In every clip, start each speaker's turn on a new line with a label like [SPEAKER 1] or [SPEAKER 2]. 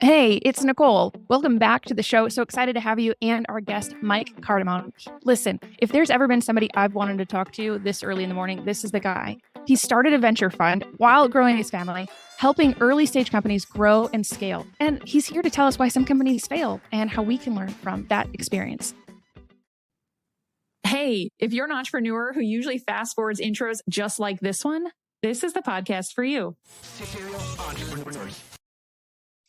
[SPEAKER 1] Hey, it's Nicole. Welcome back to the show. So excited to have you and our guest, Mike Cardamone. Listen, if there's ever been somebody I've wanted to talk to this early in the morning, this is the guy. He started a venture fund while growing his family, helping early stage companies grow and scale. And he's here to tell us why some companies fail and how we can learn from that experience.
[SPEAKER 2] Hey, if you're an entrepreneur who usually fast forwards intros just like this one, this is the podcast for you.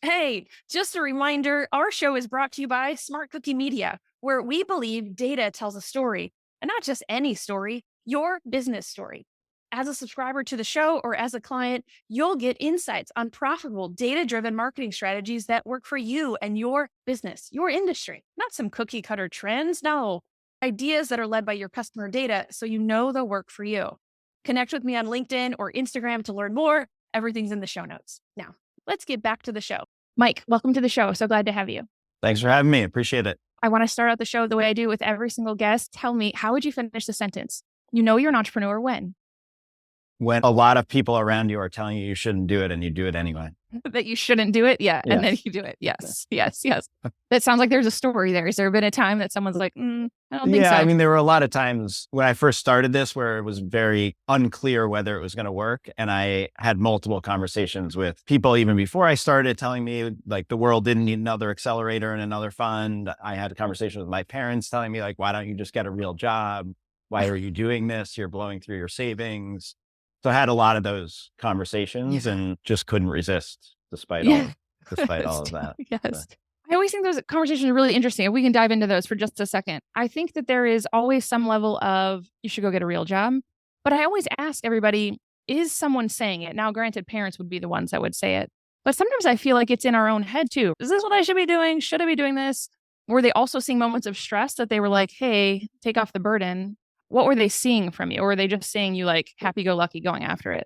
[SPEAKER 1] Hey, just a reminder, our show is brought to you by SmartCookie Media, where we believe data tells a story, and not just any story, your business story. As a subscriber to the show or as a client, you'll get insights on profitable, data-driven marketing strategies that work for you and your business, your industry. Not some cookie cutter trends, no. Ideas that are led by your customer data so you know they'll work for you. Connect with me on LinkedIn or Instagram to learn more. Everything's in the show notes. Now, let's get back to the show. Mike, welcome to the show. So glad to have you.
[SPEAKER 3] Thanks for having me. Appreciate it.
[SPEAKER 1] I want to start out the show the way I do with every single guest. Tell me, how would you finish the sentence? You know you're an entrepreneur when?
[SPEAKER 3] When a lot of people around you are telling you shouldn't do it and you do it anyway.
[SPEAKER 1] That you shouldn't do it? Yeah.
[SPEAKER 3] Yes.
[SPEAKER 1] And then you do it. Yes. That sounds like there's a story there. Has there been a time that someone's like, I don't think so?
[SPEAKER 3] Yeah, I mean, there were a lot of times when I first started this where it was very unclear whether it was going to work. And I had multiple conversations with people even before I started telling me like the world didn't need another accelerator and another fund. I had a conversation with my parents telling me like, why don't you just get a real job? Why are you doing this? You're blowing through your savings. So I had a lot of those conversations and just couldn't resist despite all of that.
[SPEAKER 1] Yes. So. I always think those conversations are really interesting. If we can dive into those for just a second. I think that there is always some level of, you should go get a real job. But I always ask everybody, is someone saying it? Now, granted, parents would be the ones that would say it. But sometimes I feel like it's in our own head too. Is this what I should be doing? Should I be doing this? Were they also seeing moments of stress that they were like, hey, take off the burden? What were they seeing from you? Or were they just seeing you like happy-go-lucky going after it?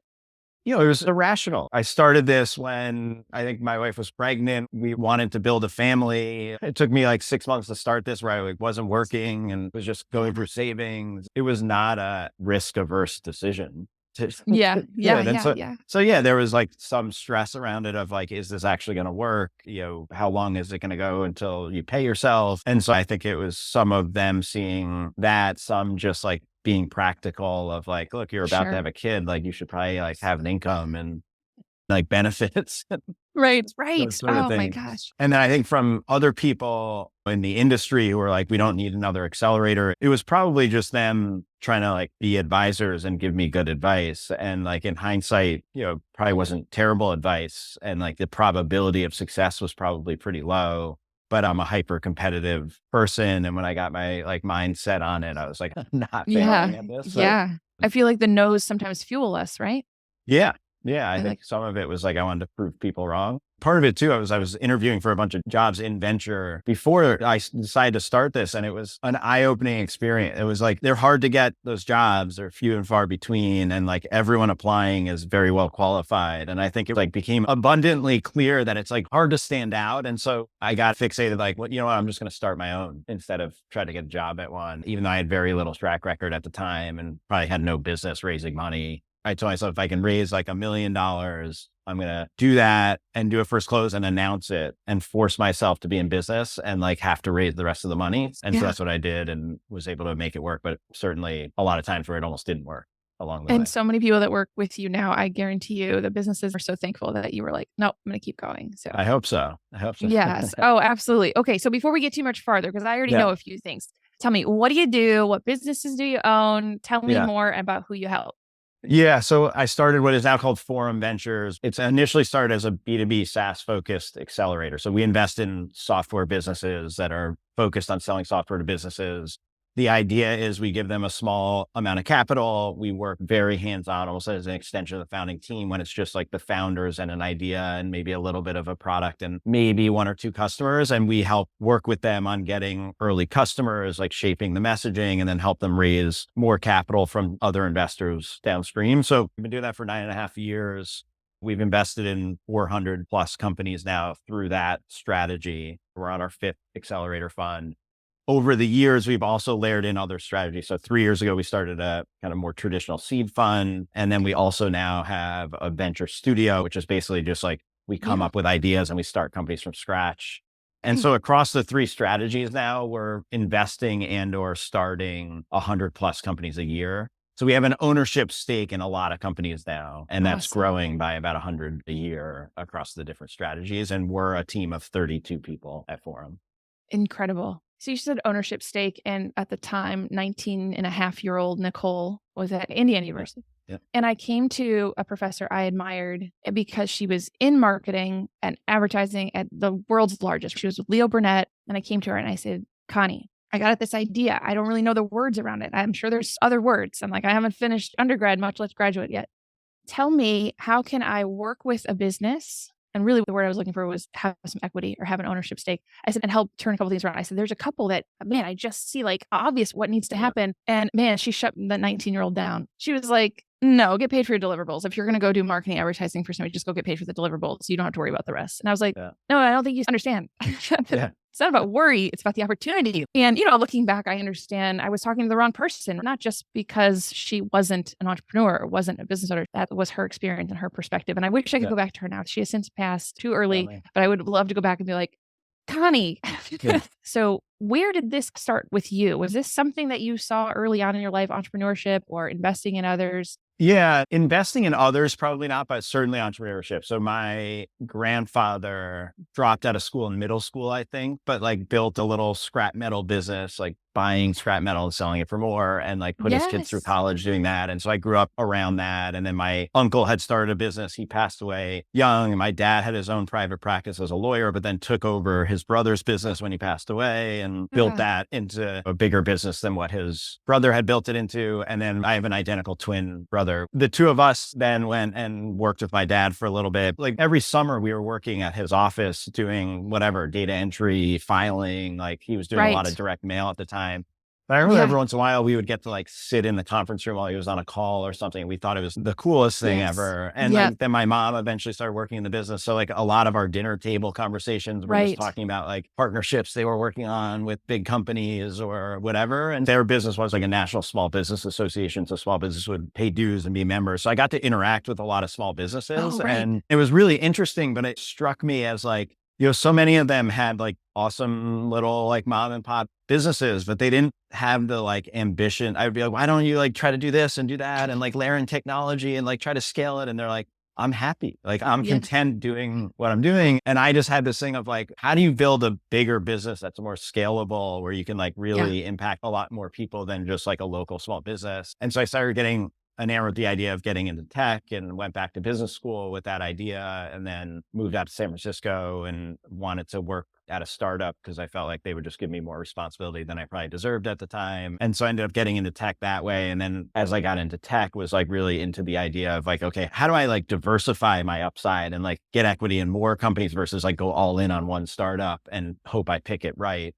[SPEAKER 3] You know, it was irrational. I started this when I think my wife was pregnant. We wanted to build a family. It took me like 6 months to start this where I wasn't working and was just going through savings. It was not a risk-averse decision. So there was like some stress around it of like, is this actually going to work? You know, how long is it going to go until you pay yourself? And so I think it was some of them seeing that, some just like being practical of like, look, you're about to have a kid, like you should probably like have an income and like benefits.
[SPEAKER 1] Right.
[SPEAKER 3] Oh
[SPEAKER 1] my gosh.
[SPEAKER 3] And then I think from other people in the industry who are like, we don't need another accelerator. It was probably just them trying to like be advisors and give me good advice. And like in hindsight, you know, probably wasn't terrible advice. And like the probability of success was probably pretty low, but I'm a hyper competitive person. And when I got my like mindset on it, I was like, I'm not failing at this. So.
[SPEAKER 1] Yeah. I feel like the no's sometimes fuel us, right?
[SPEAKER 3] Yeah. Yeah, I think some of it was like I wanted to prove people wrong. Part of it too, I was interviewing for a bunch of jobs in venture before I decided to start this, and it was an eye-opening experience. It was like they're hard to get, those jobs. They're few and far between, and like everyone applying is very well qualified. And I think it like became abundantly clear that it's like hard to stand out. And so I got fixated like, well, you know what, I'm just going to start my own instead of try to get a job at one, even though I had very little track record at the time and probably had no business raising money. I told myself if I can raise like $1 million, I'm going to do that and do a first close and announce it and force myself to be in business and like have to raise the rest of the money. And so that's what I did and was able to make it work. But certainly a lot of times where it almost didn't work along the way.
[SPEAKER 1] And so many people that work with you now, I guarantee you the businesses are so thankful that you were like, nope, I'm going to keep going. So
[SPEAKER 3] I hope so.
[SPEAKER 1] Yes. Oh, absolutely. Okay. So before we get too much farther, because I already know a few things, tell me, what do you do? What businesses do you own? Tell me more about who you help.
[SPEAKER 3] Yeah. So I started what is now called Forum Ventures. It's initially started as a B2B SaaS focused accelerator. So we invest in software businesses that are focused on selling software to businesses. The idea is we give them a small amount of capital. We work very hands-on, almost as an extension of the founding team when it's just like the founders and an idea and maybe a little bit of a product and maybe one or two customers. And we help work with them on getting early customers, like shaping the messaging, and then help them raise more capital from other investors downstream. So we've been doing that for 9.5 years. We've invested in 400 plus companies now through that strategy. We're on our 5th accelerator fund. Over the years, we've also layered in other strategies. So 3 years ago, we started a kind of more traditional seed fund. And then we also now have a venture studio, which is basically just like We come
[SPEAKER 1] Yeah.
[SPEAKER 3] up with ideas and we start companies from scratch. And so across the three strategies now, we're investing and or starting 100 plus companies a year. So we have an ownership stake in a lot of companies now, and that's
[SPEAKER 1] Awesome.
[SPEAKER 3] growing by about 100 a year across the different strategies. And we're a team of 32 people at Forum.
[SPEAKER 1] Incredible. So you said ownership stake. And at the time, 19-and-a-half-year-old Nicole was at Indiana
[SPEAKER 3] Yeah.
[SPEAKER 1] University.
[SPEAKER 3] Yeah.
[SPEAKER 1] And I came to a professor I admired because she was in marketing and advertising at the world's largest. She was with Leo Burnett. And I came to her and I said, Connie, I got this idea. I don't really know the words around it. I'm sure there's other words. I'm like, I haven't finished undergrad, much less graduate yet. Tell me, how can I work with a business? And really the word I was looking for was have some equity or have an ownership stake. I said, and help turn a couple things around. I said, there's a couple that, man, I just see like obvious what needs to happen. And man, she shut the 19-year-old down. She was like, no, get paid for your deliverables. If you're going to go do marketing advertising for somebody, just go get paid for the deliverables. You don't have to worry about the rest. And I was like, no, I don't think you understand. It's not about worry. It's about the opportunity. And, looking back, I understand I was talking to the wrong person, not just because she wasn't an entrepreneur or wasn't a business owner. That was her experience and her perspective. And I wish I could go back to her now. She has since passed too early, but I would love to go back and be like, Connie. So where did this start with you? Was this something that you saw early on in your life, entrepreneurship or investing in others?
[SPEAKER 3] Yeah, investing in others, probably not, but certainly entrepreneurship. So my grandfather dropped out of school in middle school, I think, but like built a little scrap metal business, like buying scrap metal and selling it for more, and like put his kids through college doing that. And so I grew up around that. And then my uncle had started a business. He passed away young. And my dad had his own private practice as a lawyer, but then took over his brother's business when he passed away and built that into a bigger business than what his brother had built it into. And then I have an identical twin brother. The two of us then went and worked with my dad for a little bit. Like every summer we were working at his office doing whatever, data entry, filing, like he was doing a lot of direct mail at the time. But I remember every once in a while we would get to like sit in the conference room while he was on a call or something. We thought it was the coolest thing ever. And like, then my mom eventually started working in the business. So like a lot of our dinner table conversations were just talking about like partnerships they were working on with big companies or whatever. And their business was like a national small business association. So small business would pay dues and be members. So I got to interact with a lot of small businesses and it was really interesting, but it struck me as like, so many of them had like awesome little like mom and pop businesses, but they didn't have the like ambition. I would be like, why don't you like try to do this and do that and like layer in technology and like try to scale it? And they're like, I'm happy. Like I'm content doing what I'm doing. And I just had this thing of like, how do you build a bigger business that's more scalable where you can like really impact a lot more people than just like a local small business? And so I started getting enamored with the idea of getting into tech and went back to business school with that idea and then moved out to San Francisco and wanted to work at a startup because I felt like they would just give me more responsibility than I probably deserved at the time. And so I ended up getting into tech that way. And then as I got into tech was like really into the idea of like, okay, how do I like diversify my upside and like get equity in more companies versus like go all in on one startup and hope I pick it right.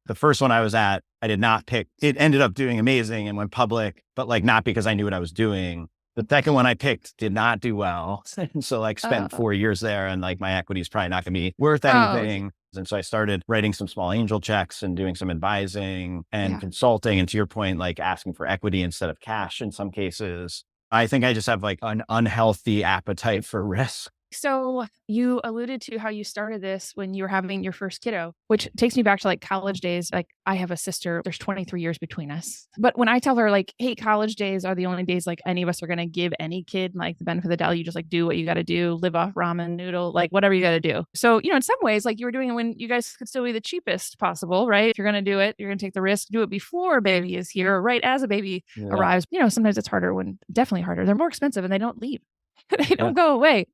[SPEAKER 3] The first one I was at, I did not pick. It ended up doing amazing and went public, but like not because I knew what I was doing. The second one I picked did not do well. And so like spent 4 years there and like my equity is probably not going to be worth anything. And so I started writing some small angel checks and doing some advising and consulting. And to your point, like asking for equity instead of cash in some cases. I think I just have like an unhealthy appetite for risk.
[SPEAKER 1] So you alluded to how you started this when you were having your first kiddo, which takes me back to like college days. Like I have a sister, there's 23 years between us. But when I tell her like, hey, college days are the only days like any of us are going to give any kid like the benefit of the doubt, you just like do what you got to do, live off ramen noodle, like whatever you got to do. So, in some ways, like you were doing it when you guys could still be the cheapest possible, right? If you're going to do it, you're going to take the risk, do it before a baby is here, or right as a baby arrives. Sometimes it's harder definitely harder. They're more expensive and they don't leave. They don't go away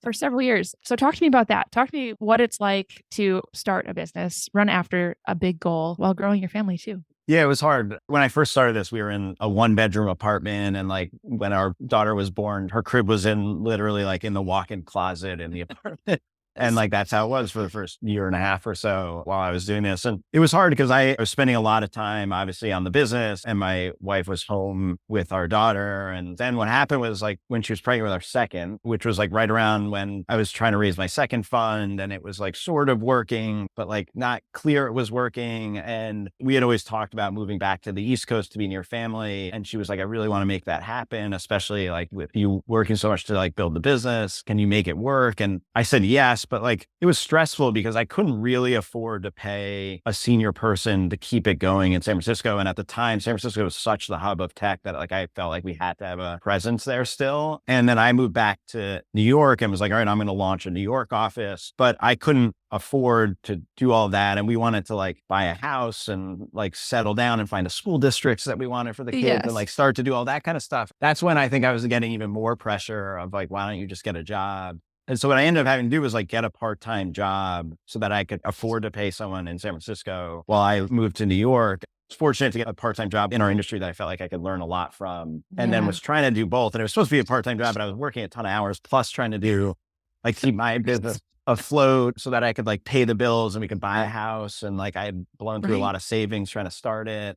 [SPEAKER 1] for several years. So talk to me about that. Talk to me what it's like to start a business, run after a big goal while growing your family too.
[SPEAKER 3] Yeah, it was hard. When I first started this, we were in a 1-bedroom apartment. And like when our daughter was born, her crib was in literally like in the walk-in closet in the apartment. And like, that's how it was for the first year and a half or so while I was doing this. And it was hard because I was spending a lot of time, obviously, on the business, and my wife was home with our daughter. And then what happened was like when she was pregnant with our second, which was like right around when I was trying to raise my second fund, and it was like sort of working, but like not clear it was working. And we had always talked about moving back to the East Coast to be near family. And she was like, I really want to make that happen, especially like with you working so much to like build the business. Can you make it work? And I said, yes. But like, it was stressful because I couldn't really afford to pay a senior person to keep it going in San Francisco. And at the time, San Francisco was such the hub of tech that like, I felt like we had to have a presence there still. And then I moved back to New York and was like, all right, I'm going to launch a New York office, but I couldn't afford to do all that. And we wanted to like buy a house and like settle down and find the school districts that we wanted for the kids and like start to do all that kind of stuff. That's when I think I was getting even more pressure of like, why don't you just get a job? And so what I ended up having to do was like get a part-time job so that I could afford to pay someone in San Francisco while I moved to New York. I was fortunate to get a part-time job in our industry that I felt like I could learn a lot from, and then was trying to do both. And it was supposed to be a part-time job, but I was working a ton of hours plus trying to do like keep my business afloat so that I could like pay the bills and we could buy a house. And like I had blown through a lot of savings trying to start it.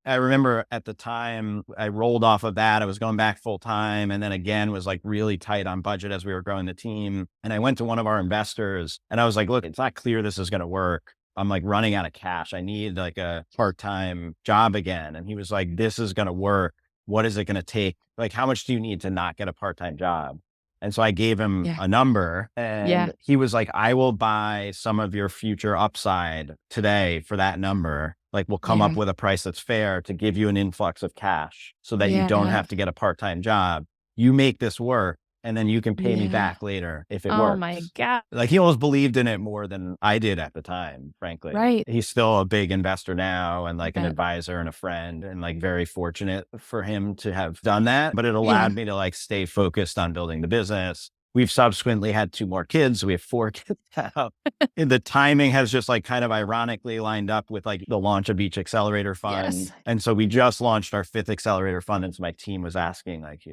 [SPEAKER 3] I remember at the time I rolled off of that. I was going back full time. And then again, was like really tight on budget as we were growing the team. And I went to one of our investors and I was like, look, it's not clear this is going to work. I'm like running out of cash. I need like a part-time job again. And he was like, this is going to work. What is it going to take? Like, how much do you need to not get a part-time job? And so I gave him a number and he was like, I will buy some of your future upside today for that number. Like we'll come up with a price that's fair to give you an influx of cash so that you don't have to get a part-time job. You make this work and then you can pay me back later if it works.
[SPEAKER 2] Oh my God.
[SPEAKER 3] Like he almost believed in it more than I did at the time, frankly.
[SPEAKER 2] Right.
[SPEAKER 3] He's still a big investor now and like an advisor and a friend, and like very fortunate for him to have done that. But it allowed me to like stay focused on building the business. We've subsequently had 2 more kids. We have 4 kids now. And the timing has just like kind of ironically lined up with like the launch of each accelerator fund. And so we just launched our 5th accelerator fund. And so my team was asking like,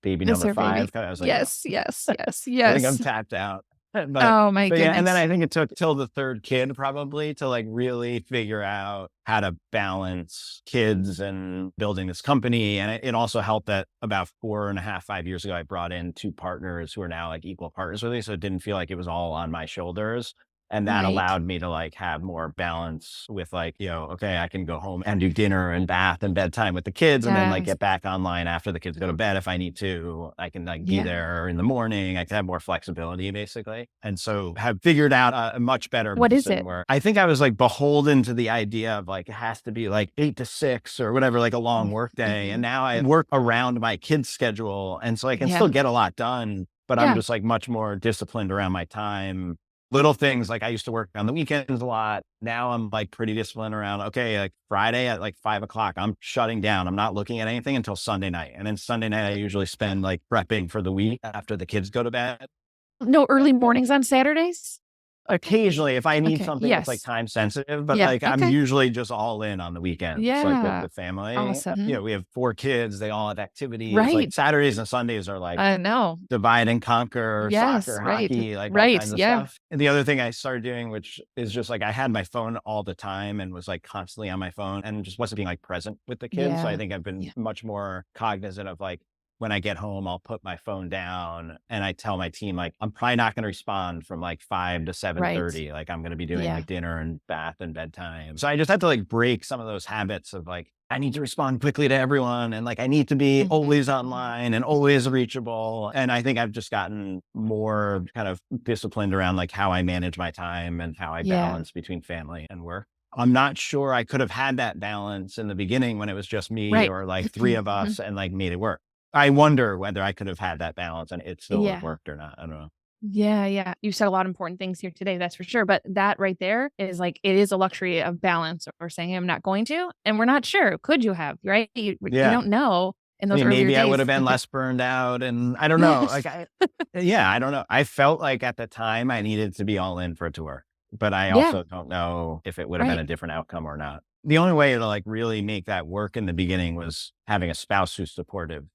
[SPEAKER 3] baby number 5. I was like,
[SPEAKER 1] yes.
[SPEAKER 3] I think I'm tapped out. But,
[SPEAKER 2] oh my goodness.
[SPEAKER 3] Yeah, and then I think it took till the 3rd kid probably to like really figure out how to balance kids and building this company. And it also helped that about 4.5, 5 years ago, I brought in 2 partners who are now like equal partners with me. So it didn't feel like it was all on my shoulders. And that allowed me to like have more balance with like, okay, I can go home and do dinner and bath and bedtime with the kids and then like get back online after the kids go to bed if I need to. I can like be there in the morning. I can have more flexibility basically. And so have figured out a much better.
[SPEAKER 2] What is it?
[SPEAKER 3] Where I think I was like beholden to the idea of like, it has to be like 8 to 6 or whatever, like a long work day. And now I work around my kids' schedule. And so I can still get a lot done, but I'm just like much more disciplined around my time. Little things like I used to work on the weekends a lot. Now I'm like pretty disciplined around, okay, like Friday at like 5 o'clock, I'm shutting down. I'm not looking at anything until Sunday night. And then Sunday night, I usually spend like prepping for the week after the kids go to bed.
[SPEAKER 1] No early mornings on Saturdays?
[SPEAKER 3] Occasionally, if I need something that's like time sensitive, but like I'm usually just all in on the weekends, like with the family.
[SPEAKER 1] Awesome.
[SPEAKER 3] We have 4 kids. They all have activities. Like Saturdays and Sundays are like divide and conquer, soccer, hockey, like all kinds of stuff. And the other thing I started doing, which is just like I had my phone all the time and was like constantly on my phone and just wasn't being like present with the kids. So I think I've been much more cognizant of like, when I get home, I'll put my phone down and I tell my team, like, I'm probably not going to respond from like 5 to 7:30. Like I'm going to be doing like dinner and bath and bedtime. So I just had to like break some of those habits of like, I need to respond quickly to everyone. And like, I need to be always online and always reachable. And I think I've just gotten more kind of disciplined around like how I manage my time and how I balance between family and work. I'm not sure I could have had that balance in the beginning when it was just me or like 3 of us and like made it work. I wonder whether I could have had that balance and it still would have worked or not. I don't know.
[SPEAKER 1] Yeah. You said a lot of important things here today, that's for sure. But that right there is like, it is a luxury of balance or saying I'm not going to, and we're not sure. Could you have, right? You don't know in those earlier
[SPEAKER 3] maybe
[SPEAKER 1] days.
[SPEAKER 3] I would have been less burned out and I don't know. Like, I don't know. I felt like at the time I needed to be all in for it to work, but I also don't know if it would have been a different outcome or not. The only way to like really make that work in the beginning was having a spouse who's supportive.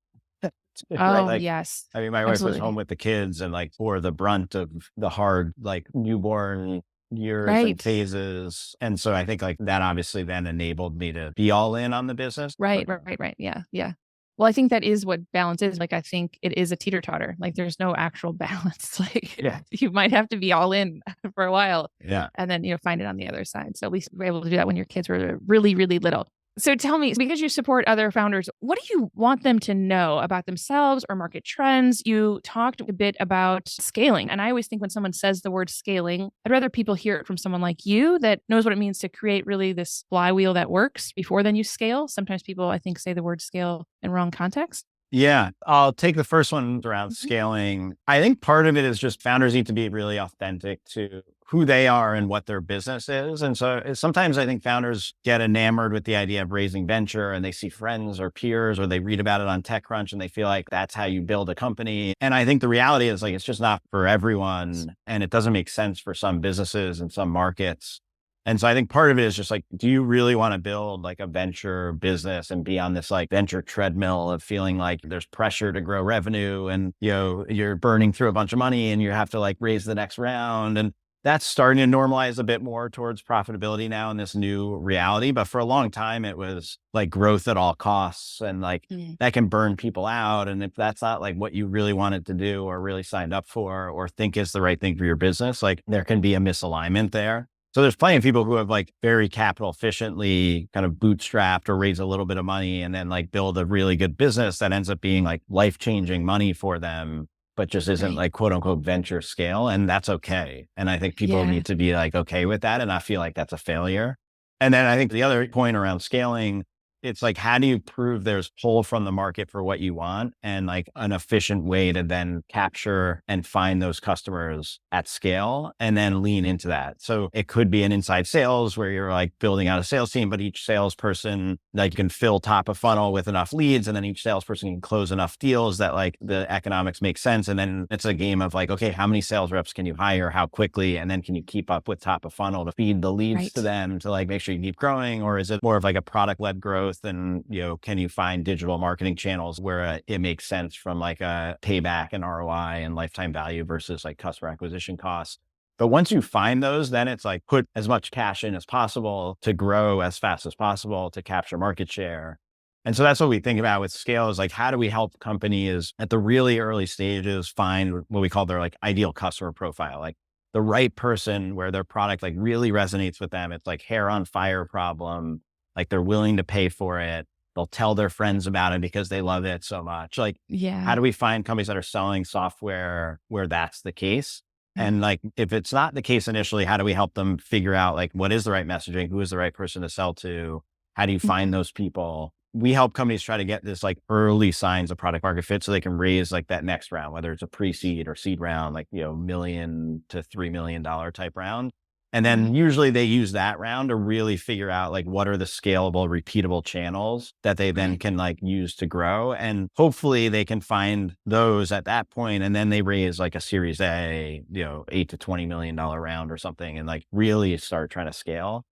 [SPEAKER 3] right?
[SPEAKER 1] Oh,
[SPEAKER 3] Like,
[SPEAKER 1] yes.
[SPEAKER 3] I mean, my wife was home
[SPEAKER 1] Absolutely.
[SPEAKER 3] with the kids and like bore the brunt of the hard, like newborn years and
[SPEAKER 1] Right.
[SPEAKER 3] phases. And so I think like that obviously then enabled me to be all in on the business.
[SPEAKER 1] Right, right, right, right. Yeah, yeah. Well, I think that is what balance is. Like, I think it is a teeter-totter. Like, there's no actual balance. Like,
[SPEAKER 3] Yeah.
[SPEAKER 1] you might have to be all in for a while
[SPEAKER 3] Yeah.
[SPEAKER 1] and then, find it on the other side. So at least you were able to do that when your kids were really, really little. So tell me, because you support other founders, what do you want them to know about themselves or market trends? You talked a bit about scaling. And I always think when someone says the word scaling, I'd rather people hear it from someone like you that knows what it means to create really this flywheel that works before then you scale. Sometimes people, I think, say the word scale in wrong context.
[SPEAKER 3] Yeah, I'll take the first one around
[SPEAKER 1] Mhm.
[SPEAKER 3] scaling. I think part of it is just founders need to be really authentic to who they are and what their business is. And so sometimes I think founders get enamored with the idea of raising venture and they see friends or peers or they read about it on TechCrunch and they feel like that's how you build a company. And I think the reality is like it's just not for everyone and it doesn't make sense for some businesses and some markets. And so I think part of it is just like, do you really want to build like a venture business and be on this like venture treadmill of feeling like there's pressure to grow revenue and, you're burning through a bunch of money and you have to like raise the next round. And that's starting to normalize a bit more towards profitability now in this new reality. But for a long time, it was like growth at all costs and like
[SPEAKER 1] Mm.
[SPEAKER 3] that can burn people out. And if that's not like what you really wanted to do or really signed up for or think is the right thing for your business, like there can be a misalignment there. So there's plenty of people who have like very capital efficiently kind of bootstrapped or raise a little bit of money and then like build a really good business that ends up being like life-changing money for them, but just isn't
[SPEAKER 1] Right.
[SPEAKER 3] like quote unquote venture scale. And that's okay. And I think people
[SPEAKER 1] Yeah.
[SPEAKER 3] need to be like okay with that and not feel like that's a failure. And then I think the other point around scaling, it's like, how do you prove there's pull from the market for what you want and like an efficient way to then capture and find those customers at scale and then lean into that. So it could be an inside sales where you're like building out a sales team, but each salesperson like can fill top of funnel with enough leads. And then each salesperson can close enough deals that like the economics make sense. And then it's a game of like, okay, how many sales reps can you hire? How quickly? And then can you keep up with top of funnel to feed the leads to
[SPEAKER 1] Right.
[SPEAKER 3] them to like make sure you keep growing? Or is it more of like a product led growth? And, can you find digital marketing channels where it makes sense from like a payback and ROI and lifetime value versus like customer acquisition costs? But once you find those, then it's like put as much cash in as possible to grow as fast as possible to capture market share. And so that's what we think about with scale is like, how do we help companies at the really early stages find what we call their like ideal customer profile, like the right person where their product like really resonates with them. It's like hair on fire problem. Like they're willing to pay for it. They'll tell their friends about it because they love it so much. Like, how
[SPEAKER 1] Yeah.
[SPEAKER 3] do we find companies that are selling software where that's the case?
[SPEAKER 1] Mm.
[SPEAKER 3] And like, if it's not the case initially, how do we help them figure out like what is the right messaging? Who is the right person to sell to? How do you find
[SPEAKER 1] Mhm.
[SPEAKER 3] those people? We help companies try to get this like early signs of product market fit so they can raise like that next round, whether it's a pre-seed or seed round, like, $1 million to $3 million type round. And
[SPEAKER 1] Wow.
[SPEAKER 3] then usually they use that round to really figure out like what are the scalable, repeatable channels that they then
[SPEAKER 1] Right.
[SPEAKER 3] can like use to grow. And hopefully they can find those at that point. And then they raise like a series A, $8 to $20 million round or something and like really start trying to scale.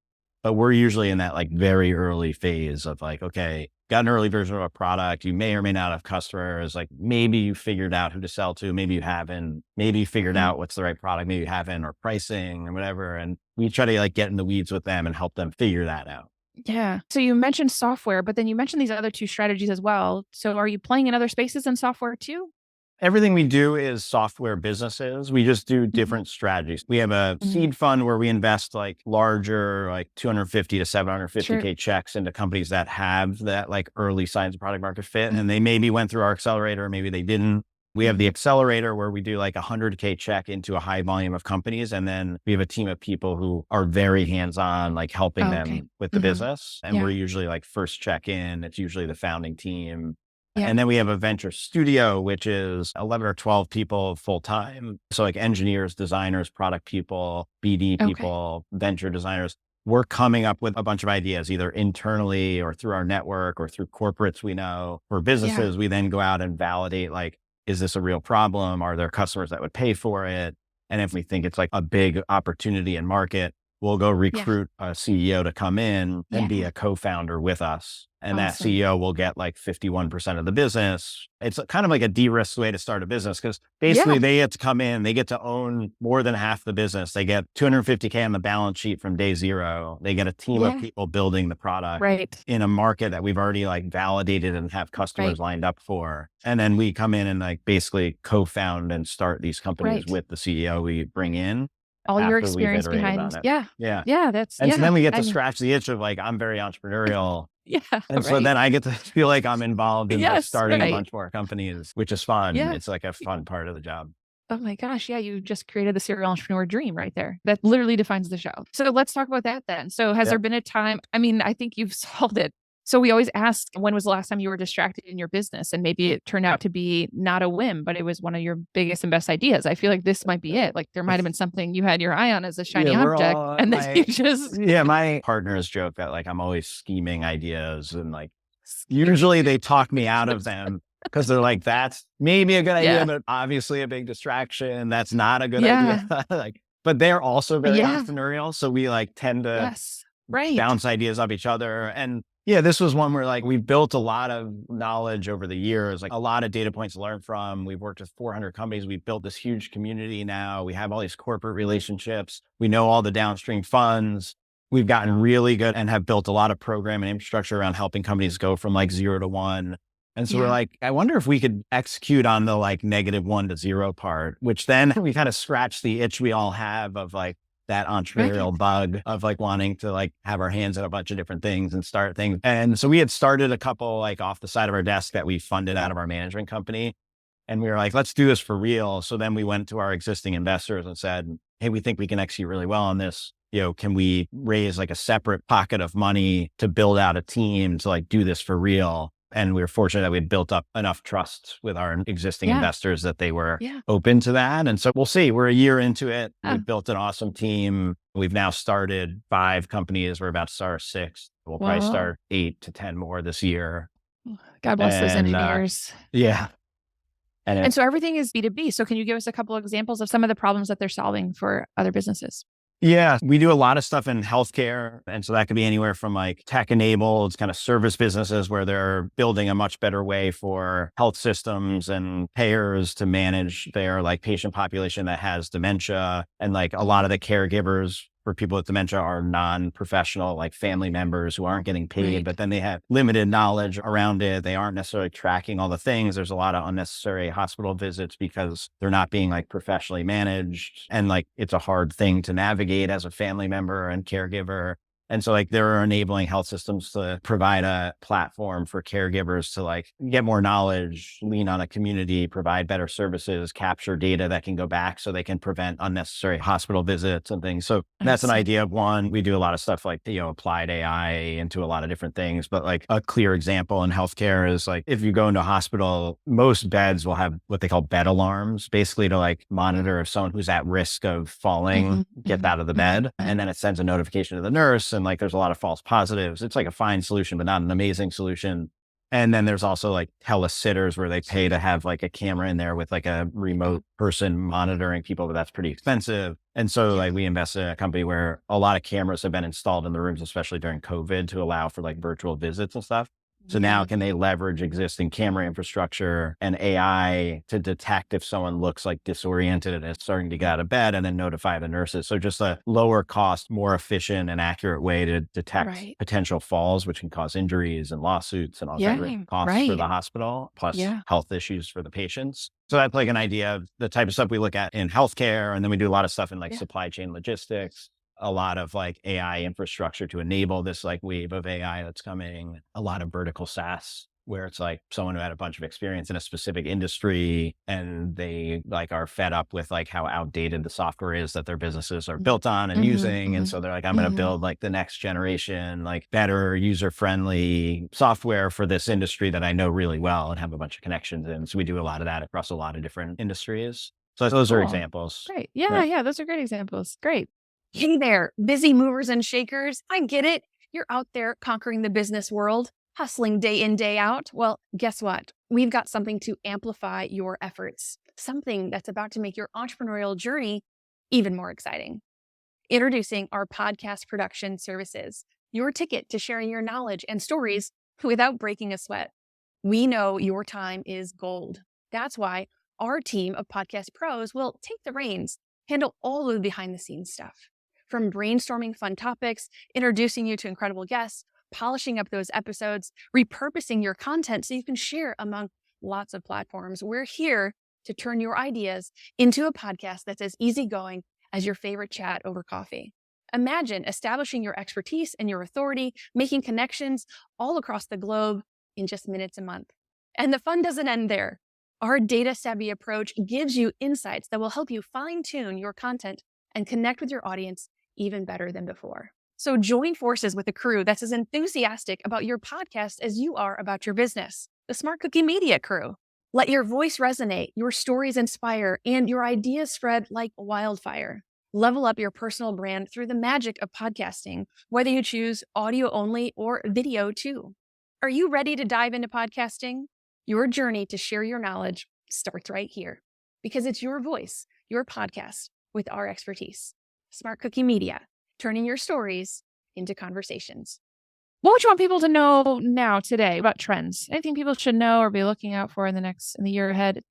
[SPEAKER 3] But we're usually in that like very early phase of like, okay, got an early version of a product. You may or may not have customers. Like maybe you figured out who to sell to. Maybe you haven't. Maybe you figured
[SPEAKER 1] Mhm.
[SPEAKER 3] out what's the right product. Maybe you haven't or pricing or whatever. And we try to like get in the weeds with them and help them figure that out.
[SPEAKER 1] Yeah. So you mentioned software, but then you mentioned these other two strategies as well. So are you playing in other spaces in software too?
[SPEAKER 3] Everything we do is software businesses. We just do
[SPEAKER 1] Mhm.
[SPEAKER 3] different strategies. We have a
[SPEAKER 1] Mhm.
[SPEAKER 3] seed fund where we invest like larger, like 250 to
[SPEAKER 1] Sure.
[SPEAKER 3] 750K checks into companies that have that like early signs of product market fit. And they
[SPEAKER 1] Mhm.
[SPEAKER 3] maybe went through our accelerator, maybe they didn't. We have the
[SPEAKER 1] Mhm.
[SPEAKER 3] accelerator where we do like 100K check into a high volume of companies. And then we have a team of people who are very hands-on, like helping
[SPEAKER 1] Oh, okay.
[SPEAKER 3] them with the
[SPEAKER 1] Mhm.
[SPEAKER 3] business. And we're
[SPEAKER 1] Yeah.
[SPEAKER 3] usually like first check in. It's usually the founding team.
[SPEAKER 1] Yeah.
[SPEAKER 3] And then we have a venture studio, which is 11 or 12 people full time. So like engineers, designers, product people, BD
[SPEAKER 1] Okay.
[SPEAKER 3] people, venture designers. We're coming up with a bunch of ideas, either internally or through our network or through corporates we know. For
[SPEAKER 1] Yeah.
[SPEAKER 3] businesses, we then go out and validate like, is this a real problem? Are there customers that would pay for it? And if we think it's like a big opportunity and market, we'll go
[SPEAKER 1] Yeah.
[SPEAKER 3] recruit a CEO to come in and be
[SPEAKER 1] Yeah.
[SPEAKER 3] a co-founder with us. And that
[SPEAKER 1] Awesome.
[SPEAKER 3] CEO will get like 51% of the business. It's kind of like a de-risked way to start a business because basically
[SPEAKER 1] Yeah.
[SPEAKER 3] they get to come in, they get to own more than half the business. They get 250K on the balance sheet from day zero. They get a team of
[SPEAKER 1] Yeah.
[SPEAKER 3] people building the product
[SPEAKER 1] Right.
[SPEAKER 3] in a market that we've already like validated and have
[SPEAKER 1] Right.
[SPEAKER 3] customers lined up for. And then we come in and like basically co-found and start these companies
[SPEAKER 1] Right.
[SPEAKER 3] with the CEO we bring in
[SPEAKER 1] All your
[SPEAKER 3] after we've
[SPEAKER 1] experience
[SPEAKER 3] iterated on
[SPEAKER 1] behind.
[SPEAKER 3] it.
[SPEAKER 1] Yeah.
[SPEAKER 3] Yeah.
[SPEAKER 1] Yeah. That's,
[SPEAKER 3] And so then we get
[SPEAKER 1] I
[SPEAKER 3] to
[SPEAKER 1] mean,
[SPEAKER 3] scratch the itch of like, I'm very entrepreneurial.
[SPEAKER 1] yeah.
[SPEAKER 3] And so
[SPEAKER 1] Right.
[SPEAKER 3] then I get to feel like I'm involved in like
[SPEAKER 1] Yes.
[SPEAKER 3] starting a
[SPEAKER 1] Right.
[SPEAKER 3] bunch more companies, which is fun.
[SPEAKER 1] Yeah.
[SPEAKER 3] It's like a fun part of the job.
[SPEAKER 1] Oh my gosh. Yeah. You just created the serial entrepreneur dream right there. That literally defines the show. So let's talk about that then. So has
[SPEAKER 3] Yeah.
[SPEAKER 1] there been a time? I mean, I think you've solved it. So we always ask, when was the last time you were distracted in your business? And maybe it turned out to be not a whim, but it was one of your biggest and best ideas. I feel like this might be it. Like there might have been something you had your eye on as a shiny
[SPEAKER 3] Yeah, we're
[SPEAKER 1] object.
[SPEAKER 3] all
[SPEAKER 1] And then you just,
[SPEAKER 3] my partners joke that like I'm always scheming ideas and like usually they talk me out of them because they're like, that's maybe a good idea,
[SPEAKER 1] yeah.
[SPEAKER 3] but obviously a big distraction. That's not a good
[SPEAKER 1] Yeah.
[SPEAKER 3] idea. Like, but they're also very
[SPEAKER 1] Yeah.
[SPEAKER 3] entrepreneurial. So we like tend to
[SPEAKER 1] Yes. Right.
[SPEAKER 3] bounce ideas off each other. And yeah, this was one where like we've built a lot of knowledge over the years, like a lot of data points to learn from. We've worked with 400 companies. We've built this huge community now. We have all these corporate relationships. We know all the downstream funds. We've gotten really good and have built a lot of program and infrastructure around helping companies go from like 0 to 1. And so we're
[SPEAKER 1] Yeah.
[SPEAKER 3] like, I wonder if we could execute on the like -1 to 0 part, which then we kind of scratch the itch we all have of like, that entrepreneurial
[SPEAKER 1] Right.
[SPEAKER 3] bug of like wanting to like have our hands in a bunch of different things and start things. And so we had started a couple like off the side of our desk that we funded out of our management company. And we were like, let's do this for real. So then we went to our existing investors and said, hey, we think we can execute really well on this. Can we raise like a separate pocket of money to build out a team to like do this for real? And we were fortunate that we had built up enough trust with our existing
[SPEAKER 1] Yeah.
[SPEAKER 3] investors that they were
[SPEAKER 1] Yeah.
[SPEAKER 3] open to that. And so we'll see. We're a year into it.
[SPEAKER 1] Yeah.
[SPEAKER 3] We've built an awesome team. We've now started 5 companies. We're about to start our 6th. We'll probably
[SPEAKER 1] Wow.
[SPEAKER 3] start 8 to 10 more this year.
[SPEAKER 1] God bless those
[SPEAKER 3] And
[SPEAKER 1] engineers.
[SPEAKER 3] yeah.
[SPEAKER 1] And so everything is B2B. So can you give us a couple of examples of some of the problems that they're solving for other businesses?
[SPEAKER 3] Yeah, we do a lot of stuff in healthcare. And so that could be anywhere from like tech enabled kind of service businesses where they're building a much better way for health systems and payers to manage their like patient population that has dementia. And like a lot of the caregivers for people with dementia are non-professional, like family members who aren't getting paid,
[SPEAKER 1] Right.
[SPEAKER 3] but then they have limited knowledge around it. They aren't necessarily tracking all the things. There's a lot of unnecessary hospital visits because they're not being like professionally managed. And like, it's a hard thing to navigate as a family member and caregiver. And so like they're enabling health systems to provide a platform for caregivers to like get more knowledge, lean on a community, provide better services, capture data that can go back so they can prevent unnecessary hospital visits and things. So that's an
[SPEAKER 1] see.
[SPEAKER 3] idea of one. We do a lot of stuff like, applied AI into a lot of different things. But like a clear example in healthcare is like if you go into a hospital, most beds will have what they call bed alarms, basically to like monitor if someone who's at risk of falling, get out of the bed. And then it sends a notification to the nurse. And like there's a lot of false positives. It's like a fine solution, but not an amazing solution. And then there's also like telesitters where they pay to have like a camera in there with like a remote person monitoring people, but that's pretty expensive. And so like we invested in a company where a lot of cameras have been installed in the rooms, especially during COVID, to allow for like virtual visits and stuff. So now can they leverage existing camera infrastructure and AI to detect if someone looks like disoriented and is starting to get out of bed and then notify the nurses? So just a lower cost, more efficient and accurate way to detect
[SPEAKER 1] Right.
[SPEAKER 3] potential falls, which can cause injuries and lawsuits and all kinds of costs for
[SPEAKER 1] Right.
[SPEAKER 3] the hospital, plus
[SPEAKER 1] Yeah.
[SPEAKER 3] health issues for the patients. So that's like an idea of the type of stuff we look at in healthcare. And then we do a lot of stuff in like
[SPEAKER 1] Yeah.
[SPEAKER 3] supply chain logistics, a lot of like AI infrastructure to enable this like wave of AI that's coming, a lot of vertical SaaS where it's like someone who had a bunch of experience in a specific industry and they like are fed up with like how outdated the software is that their businesses are built on and using. And so they're like, I'm going to build like the next generation, like better user friendly software for this industry that I know really well and have a bunch of connections in. So we do a lot of that across a lot of different industries. So those are
[SPEAKER 1] Cool.
[SPEAKER 3] examples.
[SPEAKER 1] Great. Yeah. Those are great examples. Great. Hey there, busy movers and shakers. I get it. You're out there conquering the business world, hustling day in, day out. Well, guess what? We've got something to amplify your efforts, something that's about to make your entrepreneurial journey even more exciting. Introducing our podcast production services, your ticket to sharing your knowledge and stories without breaking a sweat. We know your time is gold. That's why our team of podcast pros will take the reins, handle all of the behind the scenes stuff. From brainstorming fun topics, introducing you to incredible guests, polishing up those episodes, repurposing your content so you can share among lots of platforms. We're here to turn your ideas into a podcast that's as easygoing as your favorite chat over coffee. Imagine establishing your expertise and your authority, making connections all across the globe in just minutes a month. And the fun doesn't end there. Our data-savvy approach gives you insights that will help you fine-tune your content and connect with your audience even better than before. So join forces with a crew that's as enthusiastic about your podcast as you are about your business. The SmartCookie Media crew. Let your voice resonate, your stories inspire, and your ideas spread like wildfire. Level up your personal brand through the magic of podcasting, whether you choose audio only or video too. Are you ready to dive into podcasting? Your journey to share your knowledge starts right here because it's your voice, your podcast with our expertise. SmartCookie Media, turning your stories into conversations.
[SPEAKER 2] What would you want people to know now, today, about trends? Anything people should know or be looking out for in the year ahead?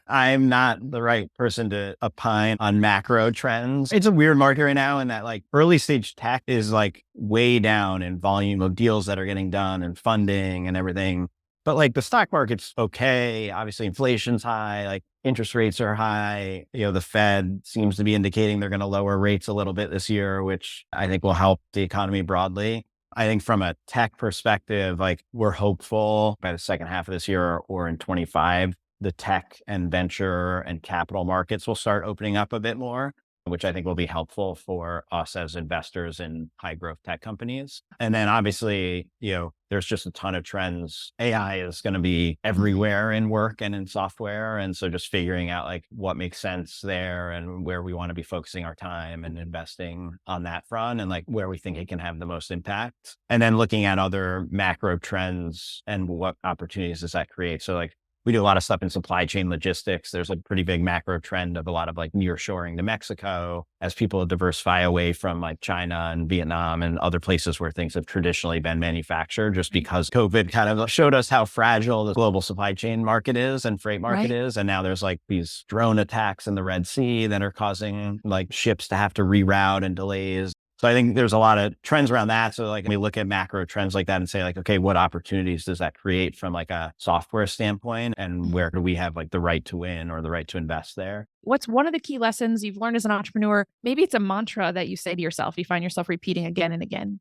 [SPEAKER 3] I'm not the right person to opine on macro trends. It's a weird market right now in that like early stage tech is like way down in volume of deals that are getting done and funding and everything. But like the stock market's okay. Obviously inflation's high, like interest rates are high. The Fed seems to be indicating they're going to lower rates a little bit this year, which I think will help the economy broadly. I think from a tech perspective, like we're hopeful by the second half of this year or in 25, the tech and venture and capital markets will start opening up a bit more, which I think will be helpful for us as investors in high growth tech companies. And then obviously, there's just a ton of trends. AI is going to be everywhere in work and in software. And so just figuring out like what makes sense there and where we want to be focusing our time and investing on that front and like where we think it can have the most impact. And then looking at other macro trends and what opportunities does that create. So like we do a lot of stuff in supply chain logistics. There's a pretty big macro trend of a lot of like nearshoring to Mexico as people diversify away from like China and Vietnam and other places where things have traditionally been manufactured, just because COVID kind of showed us how fragile the global supply chain market is and freight market is. And now there's like these drone attacks in the Red Sea that are causing like ships to have to reroute and delays. So I think there's a lot of trends around that. So like we look at macro trends like that and say like, okay, what opportunities does that create from like a software standpoint? And where do we have like the right to win or the right to invest there?
[SPEAKER 2] What's one of the key lessons you've learned as an entrepreneur? Maybe it's a mantra that you say to yourself, you find yourself repeating again and again.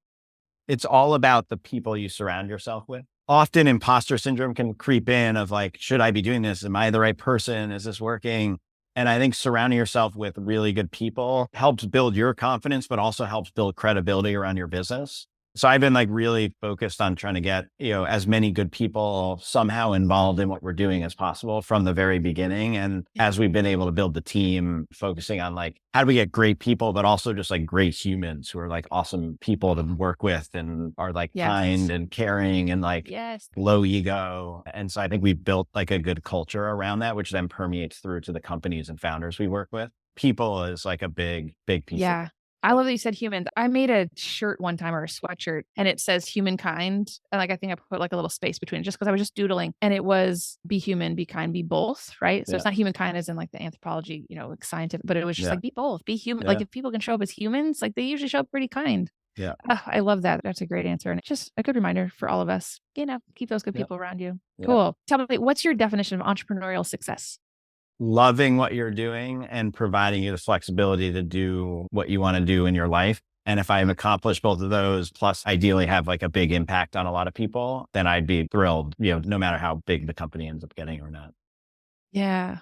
[SPEAKER 3] It's all about the people you surround yourself with. Often imposter syndrome can creep in of like, should I be doing this? Am I the right person? Is this working? And I think surrounding yourself with really good people helps build your confidence, but also helps build credibility around your business. So I've been like really focused on trying to get, as many good people somehow involved in what we're doing as possible from the very beginning. And as we've been able to build the team, focusing on like, how do we get great people, but also just like great humans who are like awesome people to work with and are like kind and caring and like low ego. And so I think we've built like a good culture around that, which then permeates through to the companies and founders we work with. People is like a big piece of it.
[SPEAKER 2] I love that you said humans. I made a shirt one time or a sweatshirt and it says humankind. And like, I think I put like a little space between it just because I was just doodling and it was be human, be kind, be both. Right. So it's not humankind as in like the anthropology, like scientific, but it was just like be both, be human. Like if people can show up as humans, like they usually show up pretty kind.
[SPEAKER 3] Yeah.
[SPEAKER 2] I love that. That's a great answer. And it's just a good reminder for all of us, keep those good people around you. Cool. Tell me, what's your definition of entrepreneurial success?
[SPEAKER 3] Loving what you're doing and providing you the flexibility to do what you want to do in your life. And if I've accomplished both of those, plus ideally have like a big impact on a lot of people, then I'd be thrilled, no matter how big the company ends up getting or not.
[SPEAKER 2] Yeah.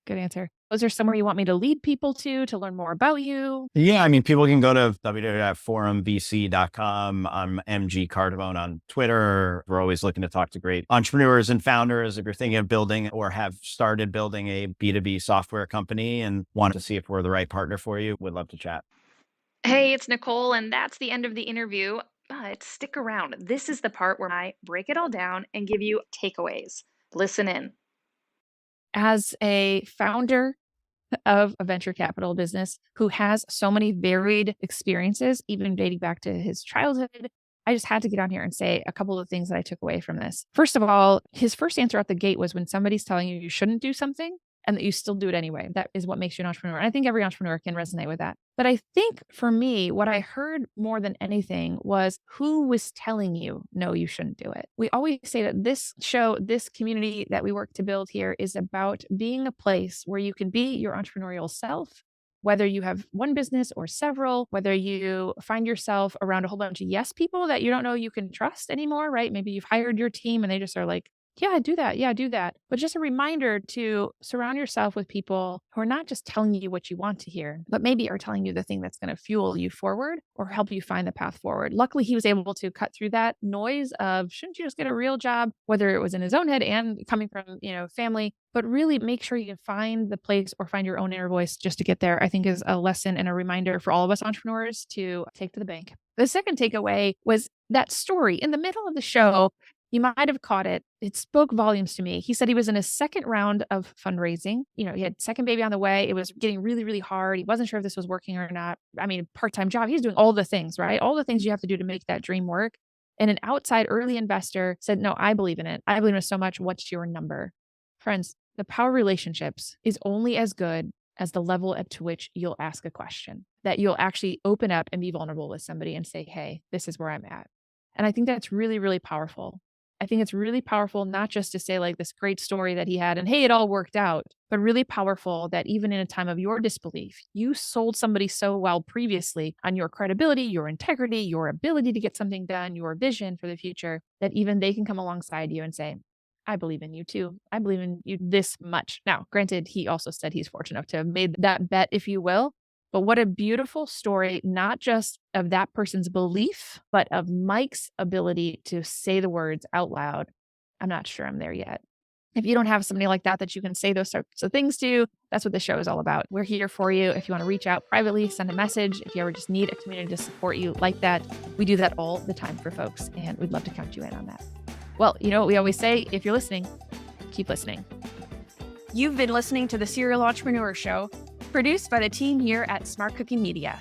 [SPEAKER 2] Good answer. Is there somewhere you want me to lead people to learn more about you?
[SPEAKER 3] Yeah. I mean, people can go to www.forumbc.com. I'm MG Cardamone on Twitter. We're always looking to talk to great entrepreneurs and founders. If you're thinking of building or have started building a B2B software company and want to see if we're the right partner for you, we'd love to chat.
[SPEAKER 1] Hey, it's Nicole, and that's the end of the interview. But stick around. This is the part where I break it all down and give you takeaways. Listen in.
[SPEAKER 2] As a founder of a venture capital business who has so many varied experiences, even dating back to his childhood. I just had to get on here and say a couple of things that I took away from this. First of all, his first answer out the gate was when somebody's telling you shouldn't do something and that you still do it anyway. That is what makes you an entrepreneur. And I think every entrepreneur can resonate with that. But I think for me, what I heard more than anything was who was telling you, no, you shouldn't do it. We always say that this show, this community that we work to build here is about being a place where you can be your entrepreneurial self, whether you have one business or several, whether you find yourself around a whole bunch of yes people that you don't know you can trust anymore, right? Maybe you've hired your team and they just are like, yeah, do that. Yeah, do that. But just a reminder to surround yourself with people who are not just telling you what you want to hear, but maybe are telling you the thing that's going to fuel you forward or help you find the path forward. Luckily, he was able to cut through that noise of shouldn't you just get a real job, whether it was in his own head and coming from, family, but really make sure you can find the place or find your own inner voice just to get there, I think is a lesson and a reminder for all of us entrepreneurs to take to the bank. The second takeaway was that story in the middle of the show. You might have caught it. It spoke volumes to me. He said he was in his second round of fundraising. He had second baby on the way. It was getting really, really hard. He wasn't sure if this was working or not. I mean, part-time job. He's doing all the things, right? All the things you have to do to make that dream work. And an outside early investor said, no, I believe in it. I believe in it so much. What's your number? Friends, the power of relationships is only as good as the level at to which you'll ask a question, that you'll actually open up and be vulnerable with somebody and say, hey, this is where I'm at. And I think that's really, really powerful. I think it's really powerful, not just to say like this great story that he had and hey, it all worked out, but really powerful that even in a time of your disbelief, you sold somebody so well previously on your credibility, your integrity, your ability to get something done, your vision for the future, that even they can come alongside you and say, I believe in you too. I believe in you this much. Now, granted, he also said he's fortunate enough to have made that bet, if you will. But what a beautiful story, not just of that person's belief, but of Mike's ability to say the words out loud. I'm not sure I'm there yet. If you don't have somebody like that you can say those sorts of things to, that's what the show is all about. We're here for you. If you want to reach out privately, send a message. If you ever just need a community to support you like that, we do that all the time for folks, and we'd love to count you in on that. Well, you know what we always say, if you're listening, keep listening.
[SPEAKER 1] You've been listening to the Serial Entrepreneur Show, produced by the team here at SmartCookie Media.